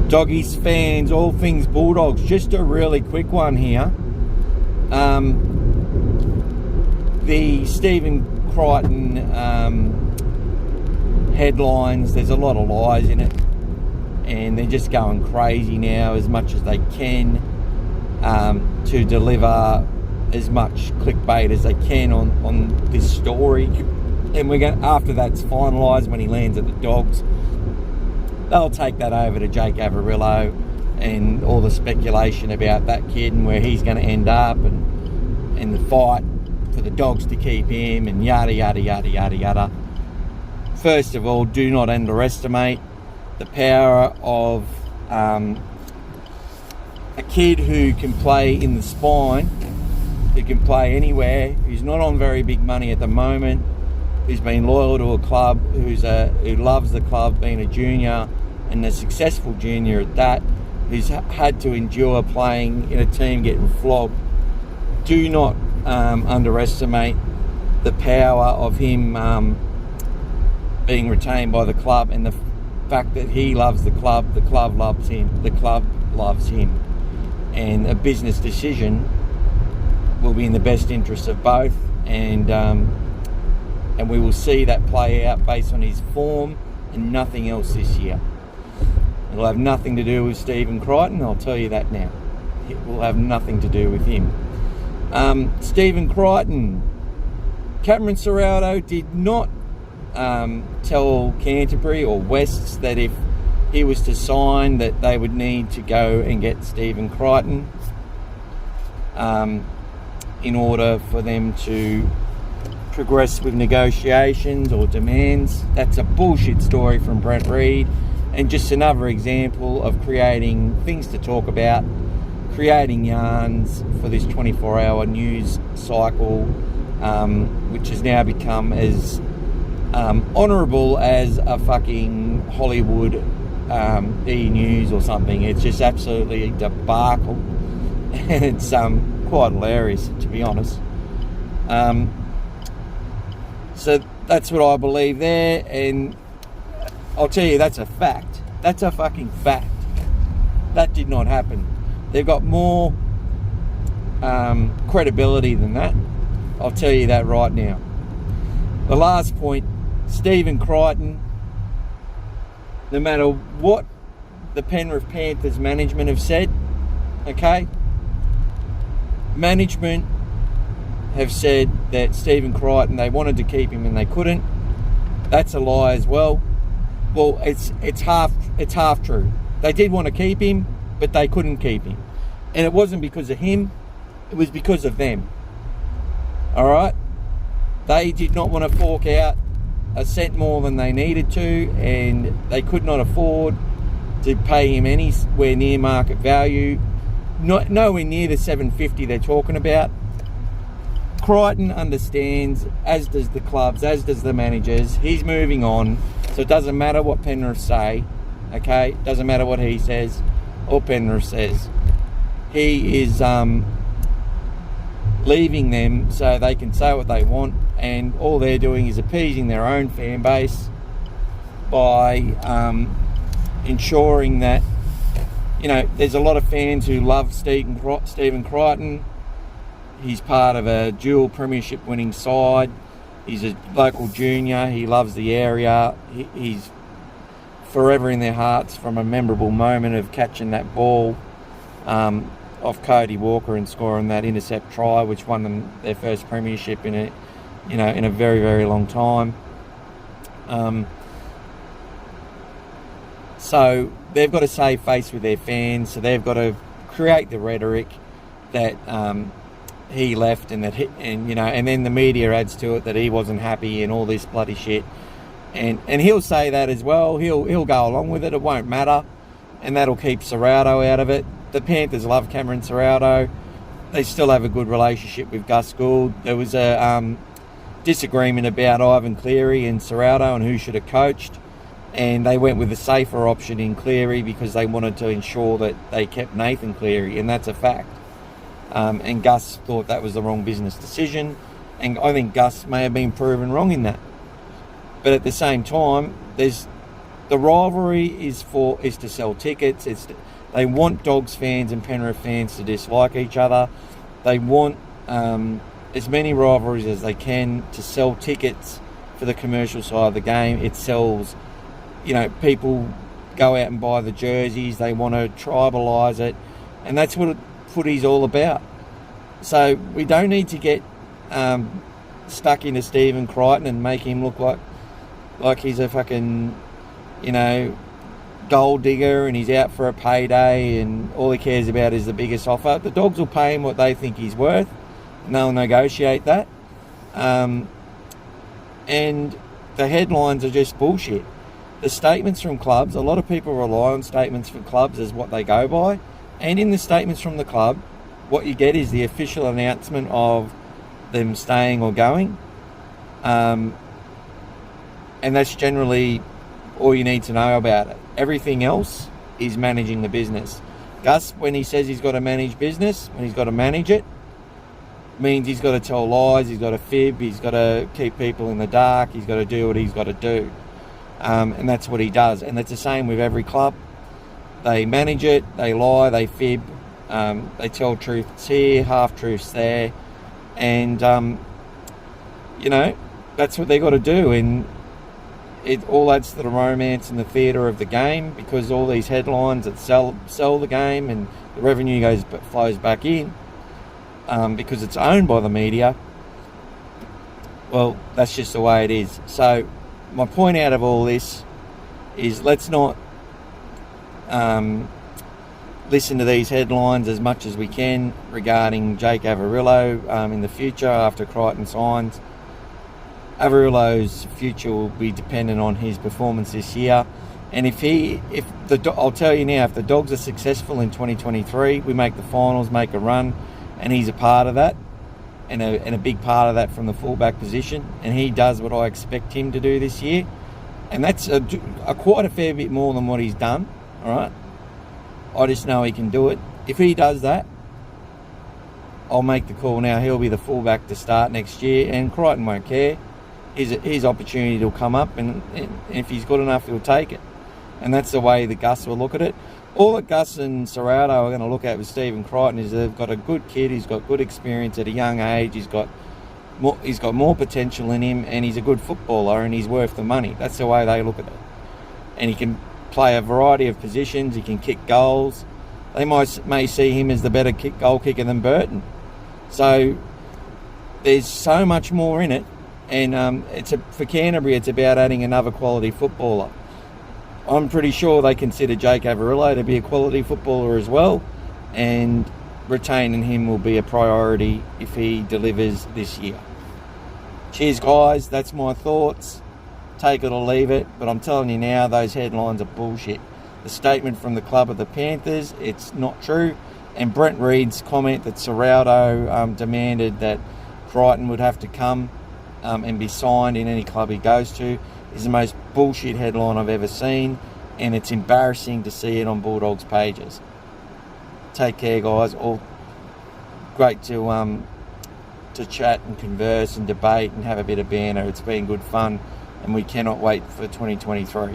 Doggies fans, all things Bulldogs, just a really quick one here. The Stephen Crichton headlines, there's a lot of lies in it, and they're just going crazy now as much as they can to deliver as much clickbait as they can on this story. And we're going, after that's finalised, when he lands at the Dogs, they'll take that over to Jake Averillo and all the speculation about that kid and where he's going to end up, and the fight for the Dogs to keep him, and yada yada yada yada yada. First of all, do not underestimate the power of a kid who can play in the spine, who can play anywhere, who's not on very big money at the moment, who's been loyal to a club, who loves the club, being a junior and a successful junior at that, who's had to endure playing in a team getting flogged. Do not underestimate the power of him being retained by the club, and the fact that he loves the club loves him, the club loves him, and a business decision will be in the best interest of both, and we will see that play out based on his form and nothing else this year. It'll have nothing to do with Stephen Crichton, I'll tell you that now. It will have nothing to do with him. Stephen Crichton, Cameron Ciraldos did not tell Canterbury or Wests that if he was to sign that they would need to go and get Stephen Crichton in order for them to progress with negotiations or demands. That's a bullshit story from Brent Read, and just another example of creating things to talk about, creating yarns for this 24-hour news cycle, which has now become as honourable as a fucking Hollywood E-News or something. It's just absolutely a debacle, and it's quite hilarious, to be honest. So that's what I believe there, and I'll tell you, that's a fact. That's a fucking fact. That did not happen. They've got more credibility than that. I'll tell you that right now. The last point, Stephen Crichton, no matter what the Penrith Panthers management have said, okay, management have said that Stephen Crichton, they wanted to keep him and they couldn't. That's a lie as well. Well, it's half true. They did want to keep him, but they couldn't keep him. And it wasn't because of him, it was because of them. Alright? They did not want to fork out a cent more than they needed to, and they could not afford to pay him anywhere near market value. Nowhere near the $750 they're talking about. Crichton understands, as does the clubs, as does the managers. He's moving on, so it doesn't matter what Penrith say, okay? It doesn't matter what he says or Penrith says. He is leaving them so they can say what they want, and all they're doing is appeasing their own fan base by ensuring that, you know, there's a lot of fans who love Stephen Crichton. He's part of a dual premiership winning side. He's a local junior. He loves the area. He's forever in their hearts from a memorable moment of catching that ball off Cody Walker and scoring that intercept try, which won them their first premiership in a very, very long time. So they've got to save face with their fans. So they've got to create the rhetoric that he left, and and then the media adds to it that he wasn't happy and all this bloody shit, and he'll say that as well. He'll go along with it. It won't matter, and that'll keep Ciraldos out of it. The Panthers love Cameron Ciraldos. They still have a good relationship with Gus Gould. There was a disagreement about Ivan Cleary and Ciraldos and who should have coached, and they went with the safer option in Cleary because they wanted to ensure that they kept Nathan Cleary, and that's a fact. And Gus thought that was the wrong business decision, and I think Gus may have been proven wrong in that. But at the same time, there's The rivalry is to sell tickets. They want Dogs fans and Penrith fans to dislike each other. They want as many rivalries as they can to sell tickets for the commercial side of the game. It sells, people go out and buy the jerseys. They want to tribalise it, and that's what footy's all about. So we don't need to get stuck into Stephen Crichton and make him look like he's a fucking, gold digger and he's out for a payday and all he cares about is the biggest offer. The Dogs will pay him what they think he's worth and they'll negotiate that. And the headlines are just bullshit. The statements from clubs, a lot of people rely on statements from clubs as what they go by. And in the statements from the club, what you get is the official announcement of them staying or going. And that's generally all you need to know about it. Everything else is managing the business. Gus, when he says he's got to manage business, when he's got to manage it, means he's got to tell lies, he's got to fib, he's got to keep people in the dark, he's got to do what he's got to do. And that's what he does. And it's the same with every club. They manage it, they lie, they fib, they tell truths here, half-truths there. And, that's what they got to do. And it all adds to the romance and the theatre of the game, because all these headlines that sell the game and the revenue flows back in, because it's owned by the media. Well, that's just the way it is. So my point out of all this is let's not listen to these headlines as much as we can regarding Jake Averillo in the future after Crichton signs. Averillo's future will be dependent on his performance this year. And I'll tell you now, if the Dogs are successful in 2023, we make the finals, make a run, and he's a part of that, and a big part of that from the fullback position, and he does what I expect him to do this year, and that's quite a fair bit more than what he's done, all right? I just know he can do it. If he does that, I'll make the call now. He'll be the fullback to start next year, and Crichton won't care. His opportunity will come up, and if he's good enough, he'll take it. And that's the way the Gus will look at it. All that Gus and Ciraldos are going to look at with Stephen Crichton is they've got a good kid, he's got good experience at a young age, he's got more potential in him, and he's a good footballer, and he's worth the money. That's the way they look at it. And he can play a variety of positions, he can kick goals. They may see him as the better goal kicker than Burton. So there's so much more in it. And for Canterbury, it's about adding another quality footballer. I'm pretty sure they consider Jake Averillo to be a quality footballer as well, and retaining him will be a priority if he delivers this year. Cheers, guys. That's my thoughts. Take it or leave it, but I'm telling you now, those headlines are bullshit. The statement from the club of the Panthers, it's not true. And Brent Read's comment that Ciraldos demanded that Crichton would have to come and be signed in any club he goes to is the most bullshit headline I've ever seen, and it's embarrassing to see it on Bulldogs pages. Take care, guys. All great to chat and converse and debate and have a bit of banter. It's been good fun, and we cannot wait for 2023.